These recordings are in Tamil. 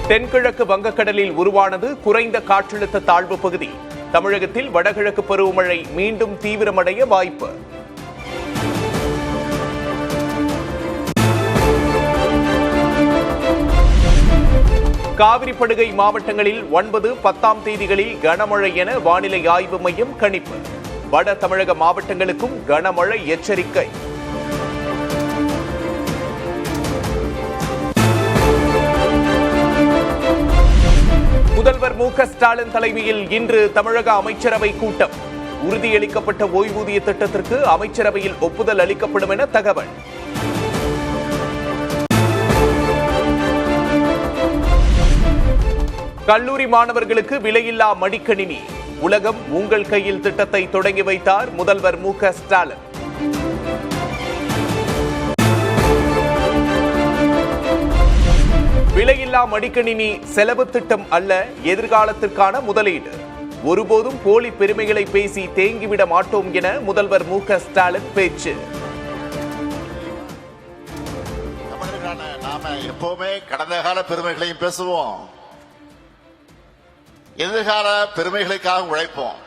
தென்கிழக்கு வங்கக்கடலில் உருவானது குறைந்த காற்றழுத்த தாழ்வு பகுதி. தமிழகத்தில் வடகிழக்கு பருவமழை மீண்டும் தீவிரமடைய வாய்ப்பு. காவிரி படுகை மாவட்டங்களில் 9, 10ஆம் தேதிகளில் கனமழை என வானிலை ஆய்வு மையம் கணிப்பு. வட தமிழக மாவட்டங்களுக்கும் கனமழை எச்சரிக்கை. முதல்வர் மு.க. ஸ்டாலின் தலைமையில் இன்று தமிழக அமைச்சரவை கூட்டம். உறுதியளிக்கப்பட்ட ஓய்வூதிய திட்டத்திற்கு அமைச்சரவையில் ஒப்புதல் அளிக்கப்படும் என தகவல். கல்லூரி மாணவர்களுக்கு விலையில்லா மடிக்கணினி. உலகம் உங்கள் கையில் திட்டத்தை தொடங்கி வைத்தார் முதல்வர் மு.க. ஸ்டாலின். விலையில்லா மடிக்கணினி செலவு திட்டம் அல்ல, எதிர்காலத்திற்கான முதலீடு. ஒருபோதும் போலி பெருமைகளை பேசி தேங்கிவிட மாட்டோம் என முதல்வர் மு.க. ஸ்டாலின் பேச்சு. நாம எப்பவுமே கடந்த கால பெருமைகளையும் பேசுவோம், எதிர்கால பெருமைகளுக்காக உழைப்போம்.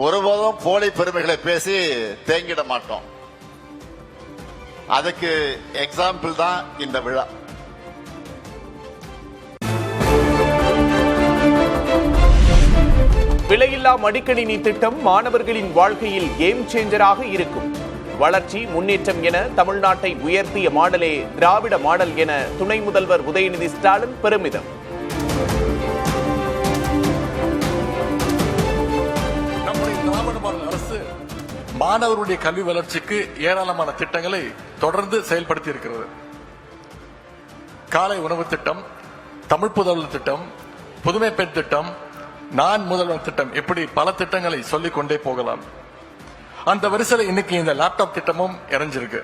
ஒருபோதும் போலி பெருமைகளை பேசி தேங்கிட மாட்டோம். அதுக்கு எக்ஸாம்பிள் தான் இந்த விழா. விலையில்லா மடிக்கணினி திட்டம் மாணவர்களின் வாழ்க்கையில் கேம் சேஞ்சராக இருக்கும். வளர்ச்சி முன்னேற்றம் என தமிழ்நாட்டை உயர்த்திய மாடலே திராவிட மாடல் என துணை முதல்வர் உதயநிதி ஸ்டாலின் பெருமிதம். அரசு மாணவருடைய கல்வி வளர்ச்சிக்கு ஏராளமான திட்டங்களை தொடர்ந்து செயல்படுத்தி இருக்கிறது. காலை உணவு திட்டம், தமிழ் புதல்வர் திட்டம், புதுமை பெண் திட்டம், நான் முதல்வர் திட்டம், இப்படி பல திட்டங்களை சொல்லிக் கொண்டே போகலாம். அந்த வரிசையில் இன்னைக்கு இந்த லேப்டாப் திட்டமும் இறஞ்சிருக்கு.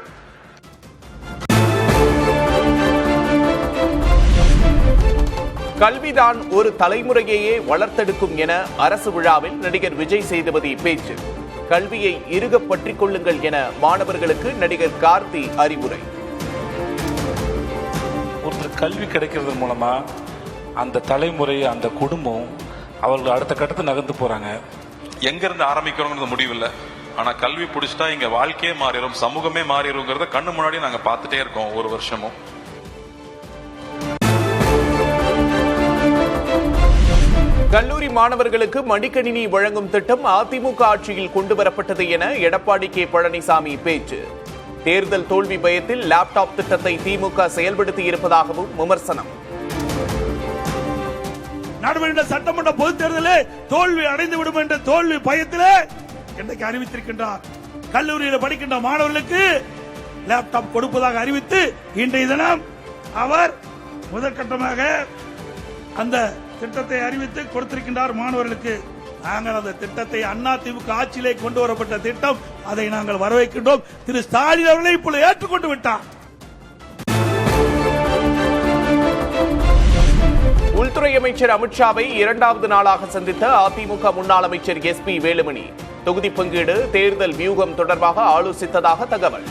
கல்விதான் ஒரு தலைமுறையையே வளர்த்தெடுக்கும் என அரசு விழாவில் நடிகர் விஜய் சேதுபதி பேச்சு. கல்வியை இறுக பற்றிக் கொள்ளுங்கள் என மாணவர்களுக்கு நடிகர் கார்த்தி அறிவுரை. ஒருத்தர் கல்வி கிடைக்கிறது மூலமா அந்த தலைமுறை, அந்த குடும்பம் அவர்கள் அடுத்த கட்டத்தை நகர்ந்து போறாங்க. எங்க இருந்து ஆரம்பிக்கிறோங்கிறது முடிவில்லை, ஆனா கல்வி பிடிச்சிட்டா இங்க வாழ்க்கையே மாறிடும், சமூகமே மாறிடுங்கிறத கண்ணு முன்னாடி நாங்க பார்த்துட்டே இருக்கோம் ஒரு வருஷமும். கல்லூரி மாணவர்களுக்கு மடிக்கணினி வழங்கும் திட்டம் அதிமுக ஆட்சியில் கொண்டுவரப்பட்டது என எடப்பாடி கே. பழனிசாமி பேச்சு. தேர்தல் தோல்வி பயத்தில் லேப்டாப் திட்டத்தை திமுக செயல்படுத்தி இருப்பதாகவும் விமர்சனம். நடைபெறுகின்ற சட்டமன்ற பொதுத் தேர்தலில் தோல்வி அடைந்துவிடும் என்ற தோல்வி பயத்திலே இன்றைக்கு அறிவித்திருக்கின்றார். கல்லூரியில் படிக்கின்ற மாணவர்களுக்கு லேப்டாப் கொடுப்பதாக அறிவித்து இன்றைய தினம் அவர் முதற்கட்டமாக அந்த திட்டத்தை அறிவித்து கொடுத்திருக்கின்றார் மாணவர்களுக்கு. நாங்கள் அந்த திட்டத்தை அதிமுக ஆட்சியிலே கொண்டு வரப்பட்ட திட்டம், அதை நாங்கள் வரவேற்கின்றோம். திரு ஸ்டாலின் அவர்களை இப்பொழுது ஏற்றுக்கொண்டு விட்டார். உள்துறை அமைச்சர் அமித்ஷாவை 2வது நாளாக சந்தித்த அதிமுக முன்னாள் அமைச்சர் SP வேலுமணி தொகுதி பங்கீடு, தேர்தல் வியூகம் தொடர்பாக ஆலோசித்ததாக தகவல்.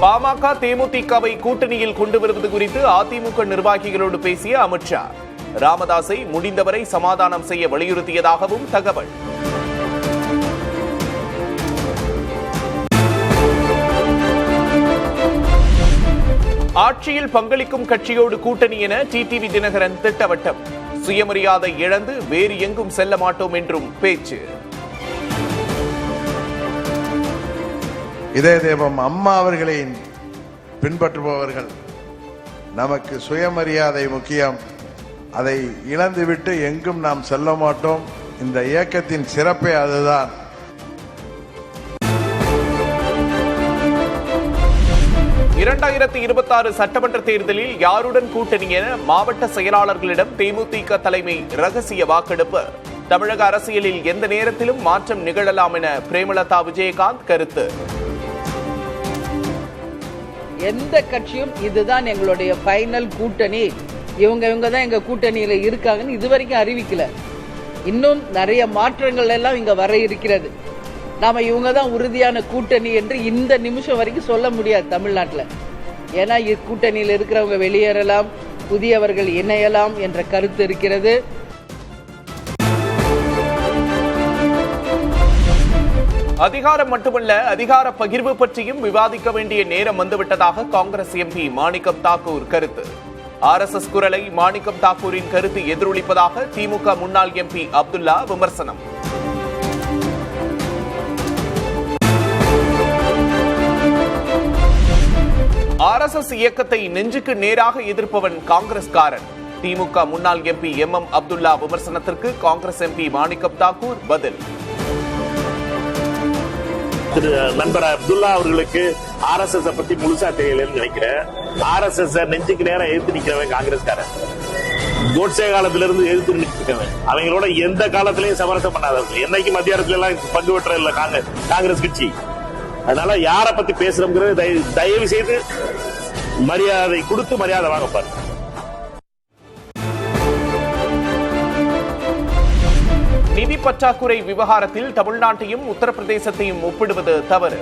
பாமக தேமுதிகவை கூட்டணியில் கொண்டு வருவது குறித்து அதிமுக நிர்வாகிகளோடு பேசிய அமித்ஷா, ராமதாஸை முடிந்தவரை சமாதானம் செய்ய வலியுறுத்தியதாகவும் தகவல். ஆட்சியில் பங்களிக்கும் கட்சியோடு கூட்டணி என டிடிவி தினகரன் திட்டவட்டம். சுயமரியாதை இழந்து வேறு எங்கும் செல்ல மாட்டோம் என்றும் பேச்சு. இதய தெய்வம் அம்மா அவர்களை பின்பற்றுபவர்கள் நமக்கு சுயமரியாதை முக்கியம், அதை இழந்துவிட்டு எங்கும் நாம் செல்ல மாட்டோம். இந்த இயக்கத்தின் சிறப்பே அதுதான். (2026) சட்டமன்ற தேர்தலில் யாருடன் கூட்டணி என மாவட்ட செயலாளர்களிடம் தேமுதிக தலைமை ரகசிய வாக்கெடுப்பு. தமிழக அரசியலில் எந்த நேரத்திலும் மாற்றம் நிகழலாம் என பிரேமலதா விஜயகாந்த் கருத்து. எந்த கட்சியும் இதுதான் எங்களுடைய ஃபைனல் கூட்டணி, இவங்க தான் எங்க கூட்டணியில இருக்காங்கன்னு இதுவரைக்கும் அறிவிக்கல. இன்னும் நிறைய மாற்றங்கள் எல்லாம் இங்க வர இருக்கிறது. நாம இவங்க தான் உறுதியான கூட்டணி என்று இந்த நிமிஷம் வரைக்கும் சொல்ல முடியாது தமிழ்நாட்டில். ஏன்னா கூட்டணியில் இருக்கிறவங்க வெளியேறலாம், புதியவர்கள் இணையலாம் என்ற கருத்து இருக்கிறது. அதிகாரம் மட்டுமல்ல, அதிகார பகிர்வு பற்றியும் விவாதிக்க வேண்டிய நேரம் வந்துவிட்டதாக காங்கிரஸ் எம்பி மாணிக்கம் தாக்கூர் கருத்து. RSS குரலை மாணிக்கம் தாக்கூரின் கருத்து எதிரொலிப்பதாக திமுக முன்னாள் எம்பி அப்துல்லா விமர்சனம். RSS இயக்கத்தை நெஞ்சுக்கு நேராக எதிர்ப்பவன் காங்கிரஸ்காரன். திமுக முன்னாள் எம்பி MM அப்துல்லா விமர்சனத்திற்கு காங்கிரஸ் எம்பி மாணிக்கம் தாக்கூர் பதில். திரு நண்பர் அப்துல்லா அவர்களுக்கு RSS பத்தி முழுசா தெரியலன்னு நினைக்கிறேன். RSS நெஞ்சுக்கு நேரம் எதிர்த்து நிக்கிறவன் காங்கிரஸ்காரன். கோட்சே காலத்துல இருந்து எதிர்த்து நிற்கிறவன். அவங்களோட எந்த காலத்திலையும் சமரசம் பண்ணாதவர்கள். என்னைக்கு மத்திய அரசுல எல்லாம் பங்கு பெற்ற இல்ல காங்கிரஸ் கட்சி. அதனால யார பத்தி பேசுறோம்ங்கிறது தயவு செய்து மரியாதை கொடுத்து மரியாதை வாங்கப்பாரு. நிதி பற்றாக்குறை விவகாரத்தில் தமிழ்நாட்டையும் உத்தரப்பிரதேசத்தையும் ஒப்பிடுவது தவறு.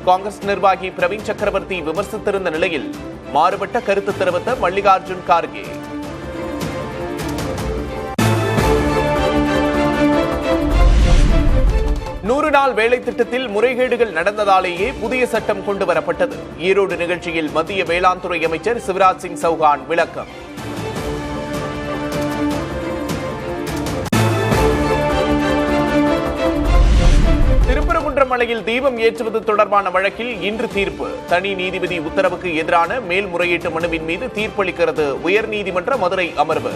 காங்கிரஸ் நிர்வாகி பிரவீன் சக்கரவர்த்தி விமர்சித்திருந்த நிலையில் மாறுபட்ட கருத்து தெரிவித்த மல்லிகார்ஜுன் கார்கே. நூறு நாள் வேலை திட்டத்தில் முறைகேடுகள் நடந்ததாலேயே புதிய சட்டம் கொண்டு வரப்பட்டது. ஈரோடு நிகழ்ச்சியில் மத்திய வேளாண் துறை அமைச்சர் சிவராஜ் சிங் சௌகான் விளக்கம். திருப்பரங்குன்றம் மலையில் தீபம் ஏற்றுவது தொடர்பான வழக்கில் இன்று தீர்ப்பு. தனி நீதிபதி உத்தரவுக்கு எதிரான மேல்முறையீட்டு மனுவின் மீது தீர்ப்பளிக்கிறது உயர்நீதிமன்ற மதுரை அமர்வு.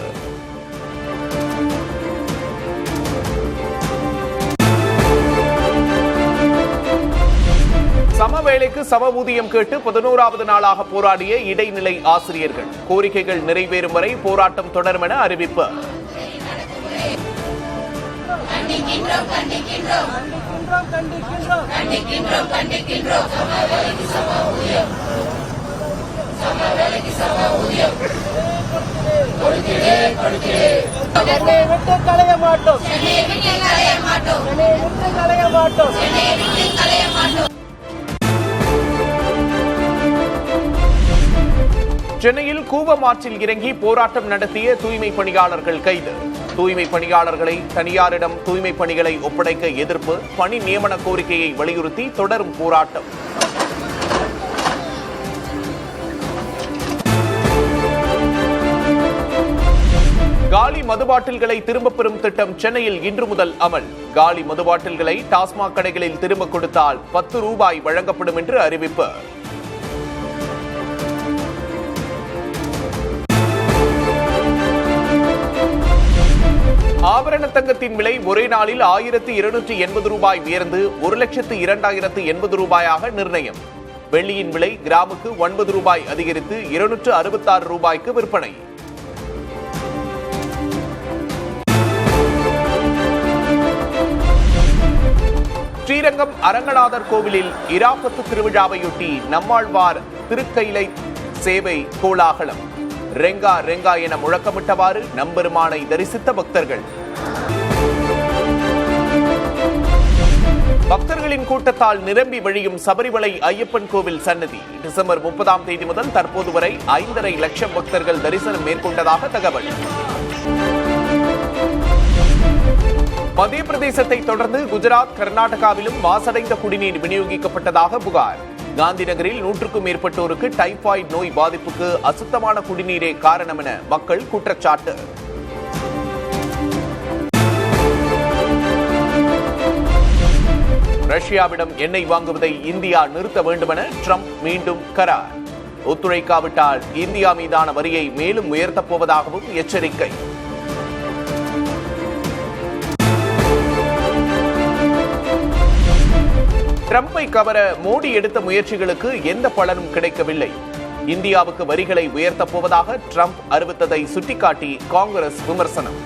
சம வேளைக்கு சம ஊதியம் கேட்டு 11வது நாளாக போராடிய இடைநிலை ஆசிரியர்கள் கோரிக்கைகள் நிறைவேறும் வரை போராட்டம் தொடரும் என அறிவிப்பு. சென்னையில் கூவமாற்றில் இறங்கி போராட்டம் நடத்திய தூய்மை பணியாளர்கள் கைது. தூய்மை பணியாளர்களை தனியாரிடம் தூய்மை பணிகளை ஒப்படைக்க எதிர்ப்பு, பணி நியமன கோரிக்கையை வலியுறுத்தி தொடரும் போராட்டம். காலி மது பாட்டில்களை திரும்பப் பெறும் திட்டம் சென்னையில் இன்று முதல் அமல். காலி மது பாட்டில்களை டாஸ்மாக் கடைகளில் திரும்ப கொடுத்தால் 10 ரூபாய் வழங்கப்படும் என்று அறிவிப்பு. ஆபரண தங்கத்தின் விலை ஒரே நாளில் 1280 ரூபாய் உயர்ந்து 1,02,080 ரூபாயாக நிர்ணயம். வெள்ளியின் விலை கிராமுக்கு 9 ரூபாய் அதிகரித்து 266 ரூபாய்க்கு விற்பனை. ஸ்ரீரங்கம் அரங்கநாதர் கோவிலில் இராப்பத்து திருவிழாவையொட்டி நம்மாழ்வார் திருக்கைலை சேவை கோலாகலம். ரெங்கா ரெங்கா என முழக்கமிட்டவாறு நம்பெருமானை தரிசித்த பக்தர்கள். பக்தர்களின் கூட்டத்தால் நிரம்பி வழியும் சபரிமலை ஐயப்பன் கோவில் சன்னதி. டிசம்பர் 30ஆம் தேதி முதல் தற்போது வரை 5.5 லட்சம் பக்தர்கள் தரிசனம் மேற்கொண்டதாக தகவல். மத்திய பிரதேசத்தை தொடர்ந்து குஜராத், கர்நாடகாவிலும் மாசடைந்த குடிநீர் விநியோகிக்கப்பட்டதாக புகார். காந்தி நகரில் 100க்கும் மேற்பட்டோருக்கு டைபாய்டு நோய் பாதிப்புக்கு அசுத்தமான குடிநீரே காரணம் என மக்கள் குற்றச்சாட்டு. ரஷ்யாவிடம் எண்ணெய் வாங்குவதை இந்தியா நிறுத்த வேண்டுமென ட்ரம்ப் மீண்டும் கரார். ஒத்துழைக்காவிட்டால் இந்தியா மீதான வரியை மேலும் உயர்த்தப் போவதாகவும் எச்சரிக்கை. ட்ரம்பை கவர மோடி எடுத்த முயற்சிகளுக்கு எந்த பலனும் கிடைக்கவில்லை. இந்தியாவுக்கு வரிகளை உயர்த்தப் போவதாக ட்ரம்ப் அறிவித்ததை சுட்டிக்காட்டி காங்கிரஸ் விமர்சனம்.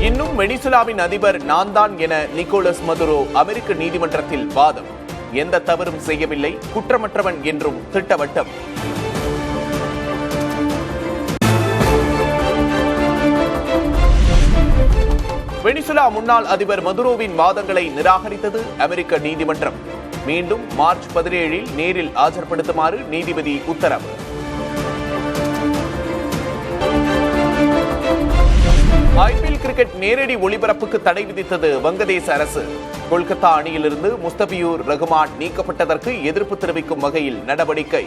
இன்னும் வெனிசுலாவின் அதிபர் நான் தான் என நிக்கோலஸ் மதுரோ அமெரிக்க நீதிமன்றத்தில் வாதம். எந்த தவறும் செய்யவில்லை, குற்றமற்றவன் என்றும் திட்டவட்டம். வெனிசுலா முன்னாள் அதிபர் மதுரோவின் வாதங்களை நிராகரித்தது அமெரிக்க நீதிமன்றம். மீண்டும் மார்ச் 17 நேரில் ஆஜர்படுத்துமாறு நீதிபதி உத்தரவு. ஐபிஎல் கிரிக்கெட் நேரடி ஒளிபரப்புக்கு தடை விதித்தது வங்கதேச அரசு. கொல்கத்தா அணியிலிருந்து முஸ்தபியூர் ரஹ்மான் நீக்கப்பட்டதற்கு எதிர்ப்பு தெரிவிக்கும் வகையில் நடவடிக்கை.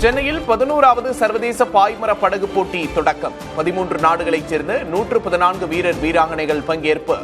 சென்னையில் 11வது சர்வதேச பாய்மர படகு போட்டி தொடக்கம். 13 நாடுகளைச் சேர்ந்த 114 வீரர் வீராங்கனைகள் பங்கேற்பு.